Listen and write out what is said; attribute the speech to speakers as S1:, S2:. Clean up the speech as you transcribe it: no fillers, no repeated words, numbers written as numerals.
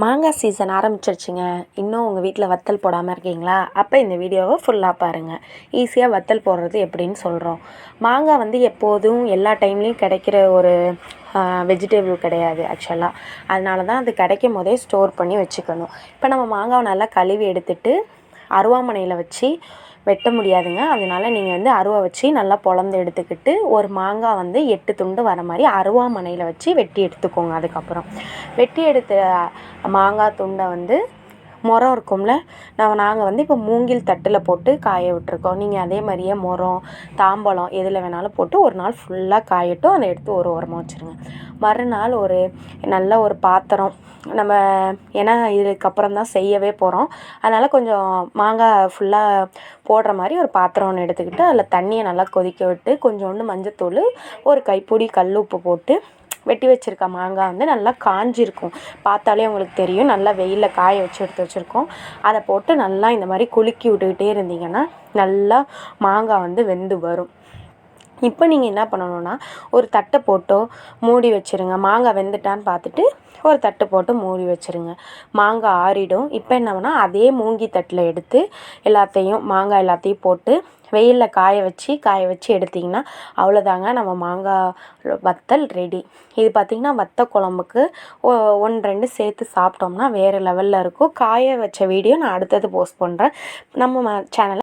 S1: மாங்காய் சீசன் ஆரம்பிச்சிருச்சுங்க. இன்னும் உங்கள் வீட்டில் வத்தல் போடாமல் இருக்கீங்களா? அப்போ இந்த வீடியோவை ஃபுல்லாக பாருங்கள். ஈஸியாக வத்தல் போடுறது எப்படின்னு சொல்கிறோம். மாங்காய் வந்து எப்போதும் எல்லா டைம்லேயும் கிடைக்கிற ஒரு வெஜிடபிள் கிடையாது ஆக்சுவலாக. அதனால தான் அது கிடைக்கும் போதே ஸ்டோர் பண்ணி வச்சுக்கணும். இப்போ நம்ம மாங்காவை நல்லா கழுவி எடுத்துகிட்டு அருவாமனையில் வச்சு வெட்ட முடியாதுங்க. அதனால நீங்கள் வந்து அருவா வச்சு நல்லா பொளந்து எடுத்துக்கிட்டு ஒரு மாங்காய் வந்து 8 துண்டு வர மாதிரி அருவாமனையில் வச்சு வெட்டி எடுத்துக்கோங்க. அதுக்கப்புறம் வெட்டி எடுத்த மாங்காய் துண்டை வந்து முறம் இருக்கும்ல, நாங்கள் வந்து இப்போ மூங்கில் தட்டில் போட்டு காய விட்டுருக்கோம். நீங்கள் அதே மாதிரியே முறம், தாம்பலம் எதில் வேணாலும் போட்டு ஒரு நாள் ஃபுல்லாக காயட்டும். அதை எடுத்து ஒரு ஓரமாக வச்சுருங்க. மறுநாள் ஒரு நல்ல ஒரு பாத்திரம், நம்ம ஏன்னா இதுக்கப்புறம் தான் செய்யவே போகிறோம். அதனால் கொஞ்சம் மாங்காய் ஃபுல்லாக போடுற மாதிரி ஒரு பாத்திரம் ஒன்று எடுத்துக்கிட்டு அதில் தண்ணியை நல்லா கொதிக்க விட்டு கொஞ்சோண்டு மஞ்சத்தூள், ஒரு கைப்பிடி கல் உப்பு போட்டு வெட்டி வச்சுருக்க மாங்காய் வந்து நல்லா காஞ்சிருக்கும். பார்த்தாலே உங்களுக்கு தெரியும். நல்லா வெயிலில் காய வச்சு எடுத்து வச்சுருக்கோம். அதை போட்டு நல்லா இந்த மாதிரி குலுக்கி விட்டுக்கிட்டே இருந்தீங்கன்னா நல்லா மாங்காய் வந்து வெந்து வரும். இப்போ நீங்கள் என்ன பண்ணணுன்னா ஒரு தட்டை போட்டோ மூடி வச்சுருங்க. மாங்காய் வெந்துட்டான்னு பார்த்துட்டு ஒரு தட்டு போட்டு மூடி வச்சுருங்க. மாங்காய் ஆறிடும். இப்போ என்ன பண்ணால் அதே மூங்கி தட்டில் எடுத்து மாங்காய் எல்லாத்தையும் போட்டு வெயிலில் காய வச்சு எடுத்திங்கன்னா அவ்வளோதாங்க, நம்ம மாங்காய் வத்தல் ரெடி. இது பார்த்திங்கன்னா வத்த குழம்புக்கு 1-2 சேர்த்து சாப்பிட்டோம்னா வேறு லெவலில் இருக்கும். காய வச்ச வீடியோ நான் அடுத்தது போஸ்ட் பண்ணுறேன். நம்ம சேனலை